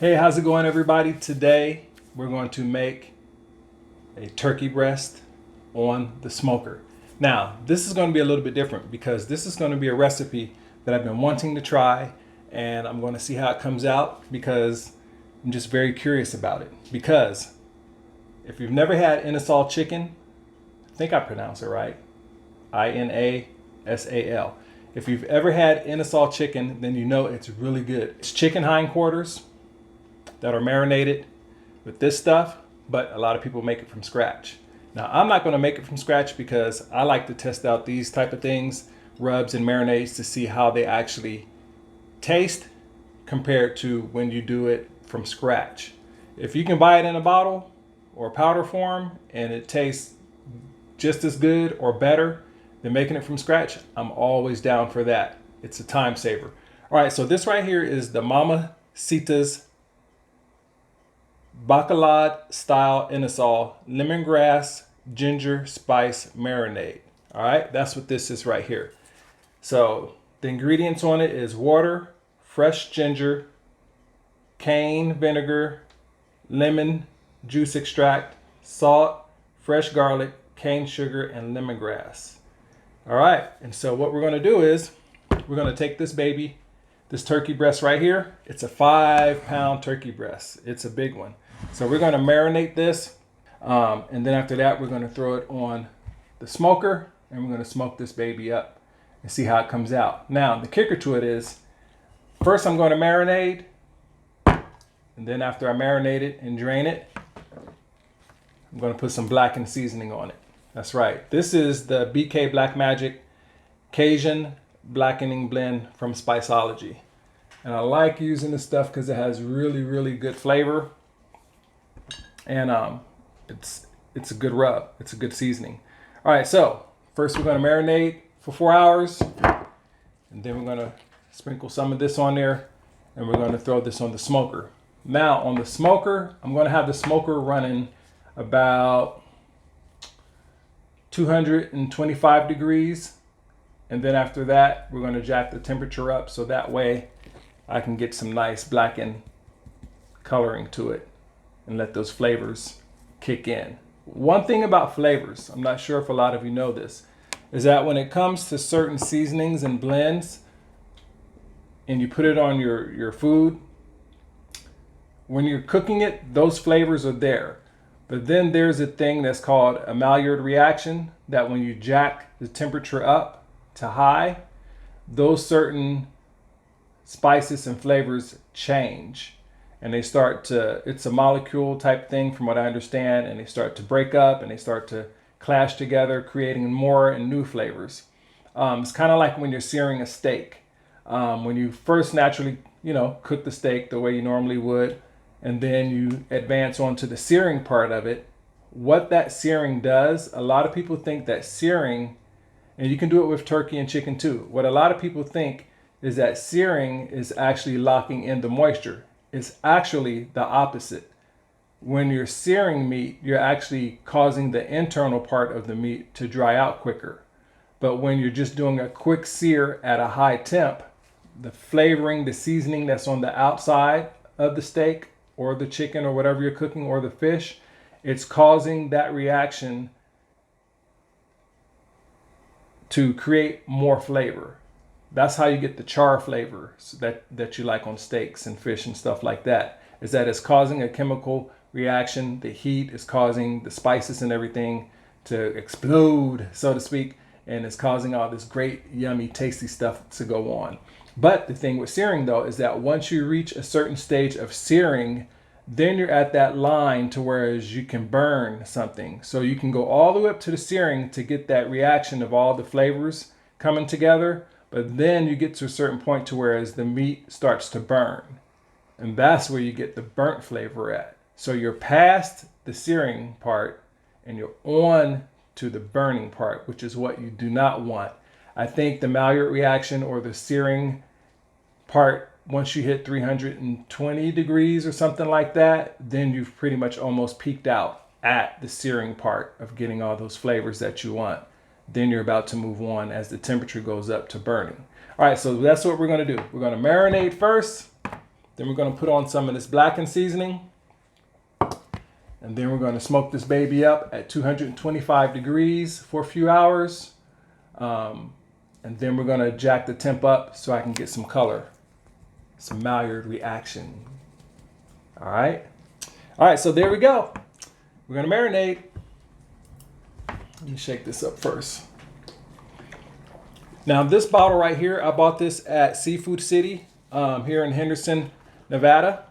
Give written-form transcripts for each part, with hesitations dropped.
Hey, how's it going, everybody? Today we're going to make a turkey breast on the smoker. Now, this is going to be a little bit different because this is going to be a recipe that I've been wanting to try, and I'm going to see how it comes out because I'm just very curious about it. Because if you've never had Inasal chicken, I think I pronounce it right, Inasal. If you've ever had Inasal chicken, then you know it's really good. It's chicken hindquarters that are marinated with this stuff, but a lot of people make it from scratch. Now, I'm not going to make it from scratch because I like to test out these type of things, rubs and marinades, to see how they actually taste compared to when you do it from scratch. If you can buy it in a bottle or powder form and it tastes just as good or better than making it from scratch, I'm always down for that. It's a time saver. All right, so this right here is the Mamacita's Bacolod Style Inasal lemongrass ginger spice marinade. All right, that's what this is right here. So the ingredients on it is water, fresh ginger, cane vinegar, lemon juice extract, salt, fresh garlic, cane sugar, and lemongrass. All right, and so what we're going to do is we're going to take this baby, this turkey breast right here. It's a 5-pound turkey breast. It's a big one. So we're going to marinate this, and then after that we're going to throw it on the smoker, and we're going to smoke this baby up and see how it comes out. Now, the kicker to it is, first I'm going to marinate, and then after I marinate it and drain it, I'm going to put some blackened seasoning on it. That's right. This is the BK Black Magic Cajun blackening blend from Spiceology. And I like using this stuff because it has really, really good flavor. And it's a good rub. It's a good seasoning. All right, so first we're going to marinate for 4 hours. And then we're going to sprinkle some of this on there. And we're going to throw this on the smoker. Now, on the smoker, I'm going to have the smoker running about 225 degrees. And then after that, we're going to jack the temperature up so that way I can get some nice blackened coloring to it and let those flavors kick in. One thing about flavors, I'm not sure if a lot of you know this, is that when it comes to certain seasonings and blends and you put it on your food, when you're cooking it, those flavors are there. But then there's a thing that's called a Maillard reaction, that when you jack the temperature up to high, those certain spices and flavors change. And they start to, it's a molecule type thing from what I understand, and they start to break up and they start to clash together, creating more and new flavors. It's kind of like when you're searing a steak. When you first naturally, cook the steak the way you normally would, and then you advance onto the searing part of it, what that searing does, a lot of people think that searing, and you can do it with turkey and chicken too, what a lot of people think is that searing is actually locking in the moisture. It's actually the opposite. When you're searing meat, you're actually causing the internal part of the meat to dry out quicker. But when you're just doing a quick sear at a high temp, the flavoring, the seasoning that's on the outside of the steak or the chicken or whatever you're cooking, or the fish, it's causing that reaction to create more flavor. That's how you get the char flavor that you like on steaks and fish and stuff like that, is that it's causing a chemical reaction. The heat is causing the spices and everything to explode, so to speak, and it's causing all this great, yummy, tasty stuff to go on. But the thing with searing, though, is that once you reach a certain stage of searing, then you're at that line to whereas you can burn something. So you can go all the way up to the searing to get that reaction of all the flavors coming together. But then you get to a certain point to whereas the meat starts to burn. And that's where you get the burnt flavor at. So you're past the searing part and you're on to the burning part, which is what you do not want. I think the Maillard reaction or the searing part, once you hit 320 degrees or something like that, then you've pretty much almost peaked out at the searing part of getting all those flavors that you want. Then you're about to move on as the temperature goes up to burning. All right, so that's what we're going to do. We're going to marinate first. Then we're going to put on some of this blackened seasoning. And then we're going to smoke this baby up at 225 degrees for a few hours. And then we're going to jack the temp up so I can get some color, some Maillard reaction. All right. All right, so there we go. We're going to marinate. Let me shake this up first. Now this bottle right here, I bought this at Seafood City here in Henderson, Nevada.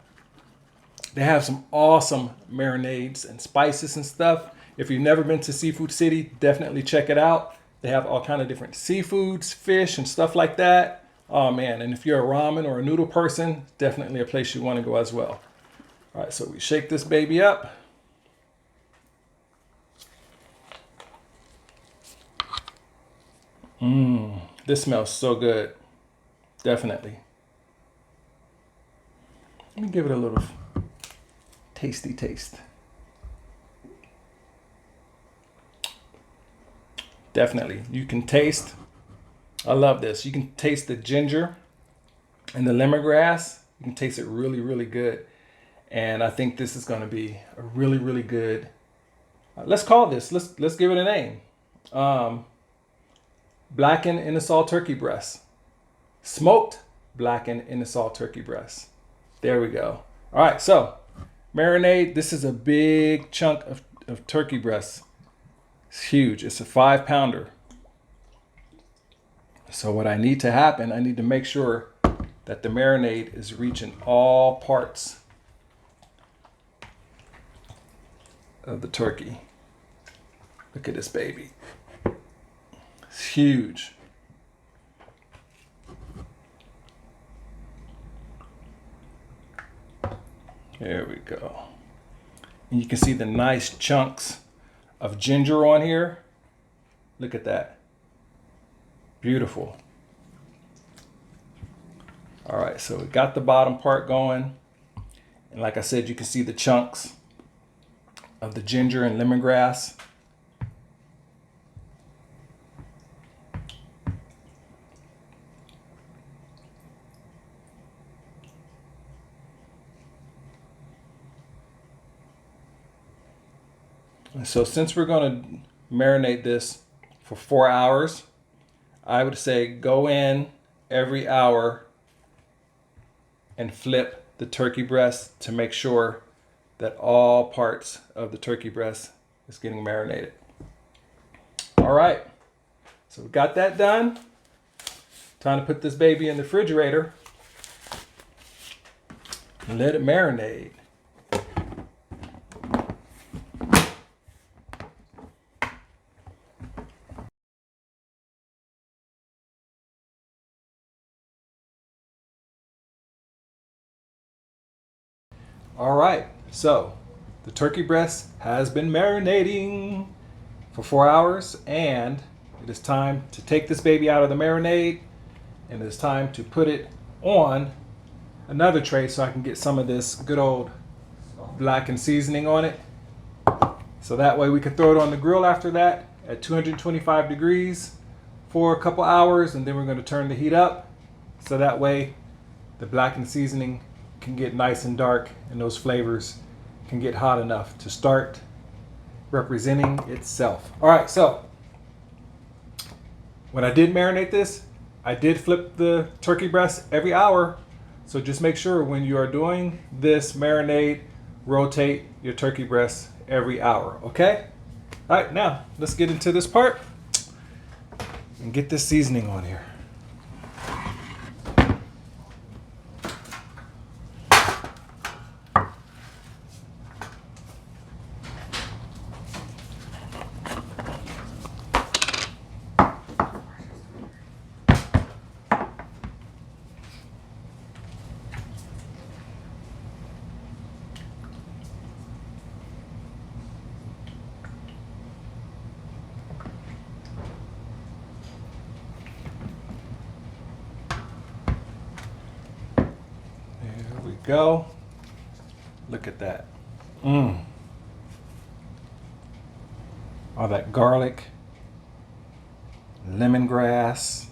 They have some awesome marinades and spices and stuff. If you've never been to Seafood City, definitely check it out. They have all kind of different seafoods, fish, and stuff like that. Oh man, and if you're a ramen or a noodle person, definitely a place you want to go as well. All right, so we shake this baby up. This smells so good. Definitely. Let me give it a little tasty taste. Definitely. You can taste, I love this. You can taste the ginger and the lemongrass. You can taste it really, really good. And I think this is going to be a really, really good, let's call this, let's give it a name. Blackened Inasal turkey breast. Smoked blackened Inasal turkey breast. There we go. All right, so marinade. This is a big chunk of turkey breast. It's huge. It's a 5-pounder. So what I need to happen, I need to make sure that the marinade is reaching all parts of the turkey. Look at this baby. It's huge. There we go. And you can see the nice chunks of ginger on here. Look at that. Beautiful. All right, so we got the bottom part going. And like I said, you can see the chunks of the ginger and lemongrass. So since we're going to marinate this for 4 hours, I would say go in every hour and flip the turkey breast to make sure that all parts of the turkey breast is getting marinated. All right, so we got that done. Time to put this baby in the refrigerator and let it marinate. All right, so the turkey breast has been marinating for 4 hours, and it is time to take this baby out of the marinade, and it's time to put it on another tray so I can get some of this good old blackened seasoning on it. So that way we can throw it on the grill after that at 225 degrees for a couple hours, and then we're going to turn the heat up so that way the blackened seasoning can get nice and dark and those flavors can get hot enough to start representing itself. All right, so when I did marinate this, I did flip the turkey breast every hour. So just make sure when you are doing this marinade, rotate your turkey breast every hour, okay? All right, now let's get into this part and get this seasoning on here. Go. Look at that. All that garlic, lemongrass.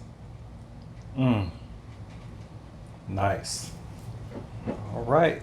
Nice. All All right.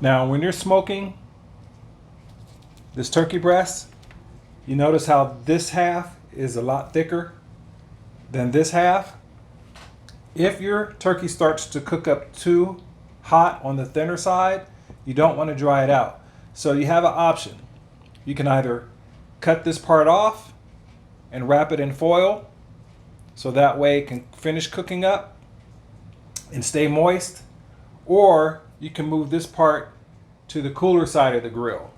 Now, when you're smoking this turkey breast, you notice how this half is a lot thicker than this half. If your turkey starts to cook up too hot on the thinner side, you don't want to dry it out. So you have an option. You can either cut this part off and wrap it in foil, so that way it can finish cooking up and stay moist, or you can move this part to the cooler side of the grill.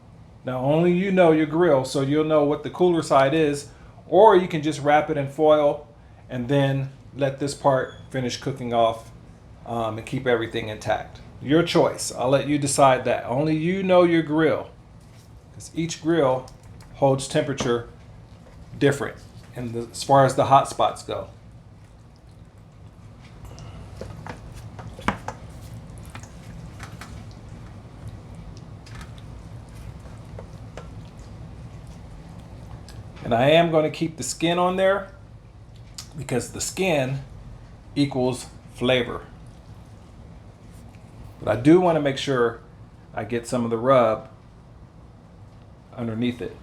Now, only you know your grill, so you'll know what the cooler side is, or you can just wrap it in foil and then let this part finish cooking off and keep everything intact. Your choice. I'll let you decide that. Only you know your grill, because each grill holds temperature different as far as the hot spots go. And I am going to keep the skin on there because the skin equals flavor. But I do want to make sure I get some of the rub underneath it.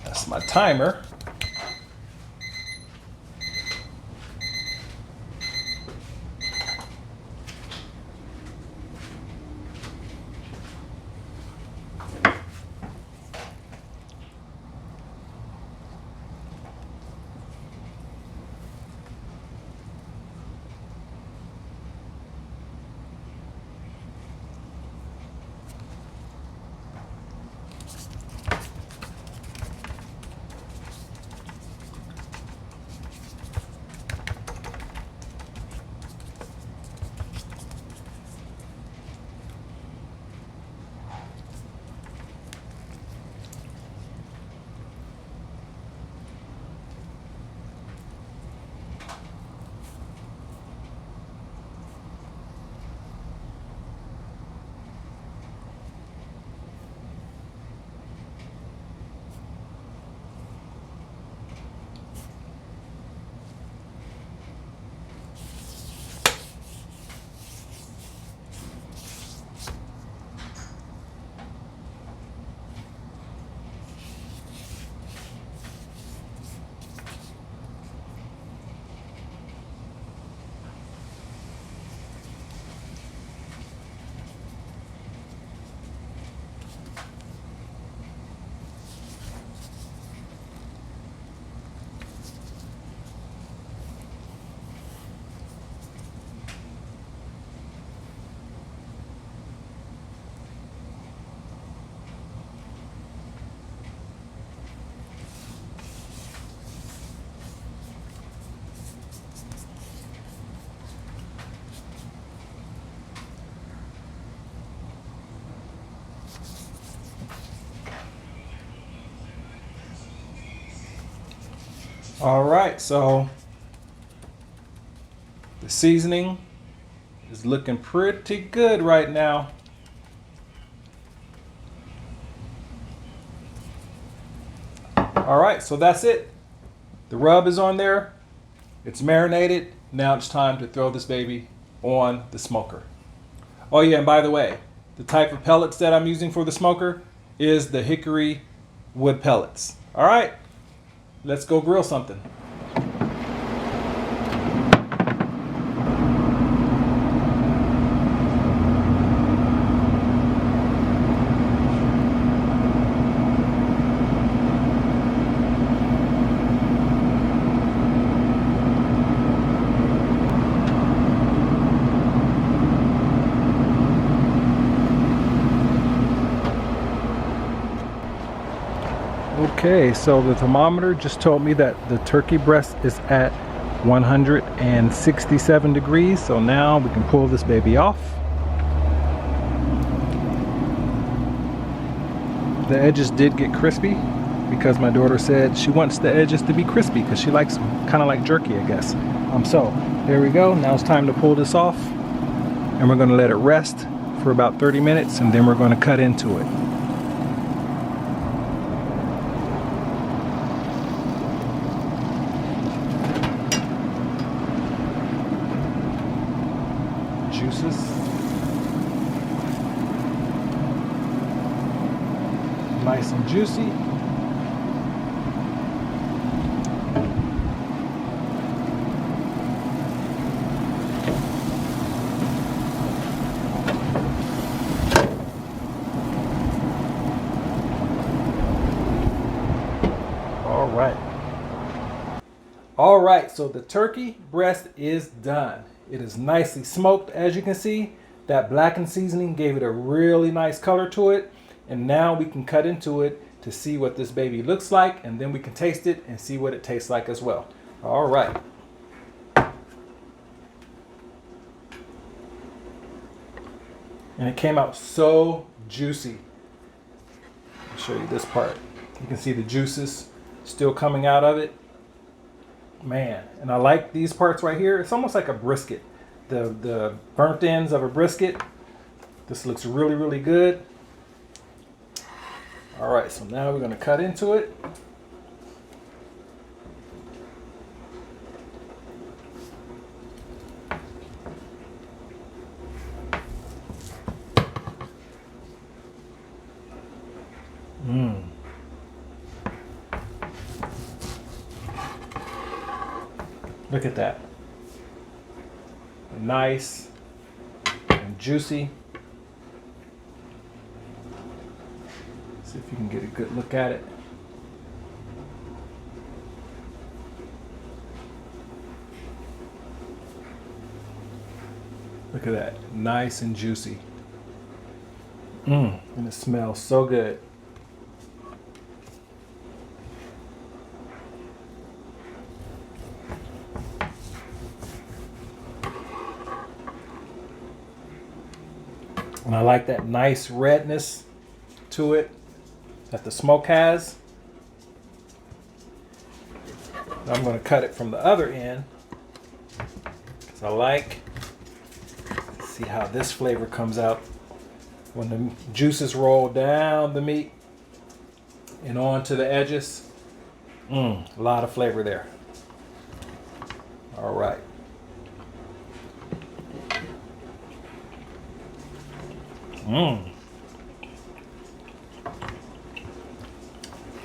That's my timer. All right, so the seasoning is looking pretty good right now. All right, so that's it. The rub is on there. It's marinated. Now it's time to throw this baby on the smoker. Oh yeah, and by the way, the type of pellets that I'm using for the smoker is the hickory wood pellets. All right, let's go grill something. Okay, so the thermometer just told me that the turkey breast is at 167 degrees. So now we can pull this baby off. The edges did get crispy because my daughter said she wants the edges to be crispy because she likes kind of like jerky, I guess. So there we go. Now it's time to pull this off, and we're going to let it rest for about 30 minutes, and then we're going to cut into it. Juices. Nice and juicy. All right, so the turkey breast is done. It is nicely smoked, as you can see. That blackened seasoning gave it a really nice color to it. And now we can cut into it to see what this baby looks like, and then we can taste it and see what it tastes like as well. All right. And it came out so juicy. I'll show you this part. You can see the juices still coming out of it. Man, and I like these parts right here. It's almost like a brisket. The burnt ends of a brisket. This looks really, really good. All right, so now we're going to cut into it. Look at that. Nice and juicy. See if you can get a good look at it. Look at that. Nice and juicy. And it smells so good. And I like that nice redness to it that the smoke has. I'm going to cut it from the other end because I like to see how this flavor comes out when the juices roll down the meat and onto the edges. A lot of flavor there. All right.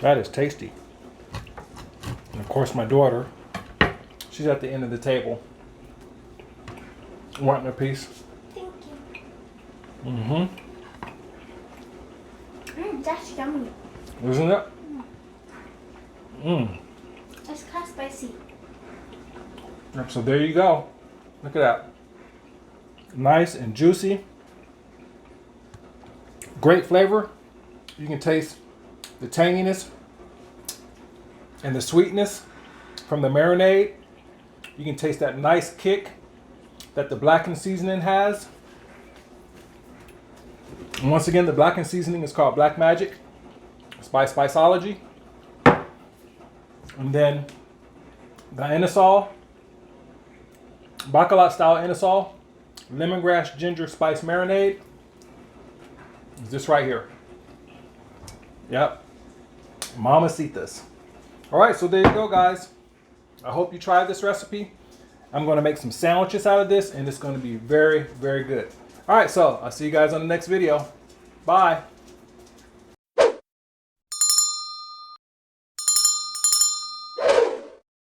That is tasty. And of course my daughter, she's at the end of the table wanting a piece. Thank you. That's yummy. Isn't it? It's kind of spicy. So there you go. Look at that. Nice and juicy. Great flavor. You can taste the tanginess and the sweetness from the marinade. You can taste that nice kick that the blackened seasoning has. And once again, the blackened seasoning is called Black Magic. It's by Spiceology. And then The Inasal, Bacolod Style Inasal, lemongrass ginger spice marinade. Is this right here? Yep. Mamacitas. All right, so there you go, guys. I hope you tried this recipe. I'm going to make some sandwiches out of this, and it's going to be very, very good. All right, so I'll see you guys on the next video. Bye.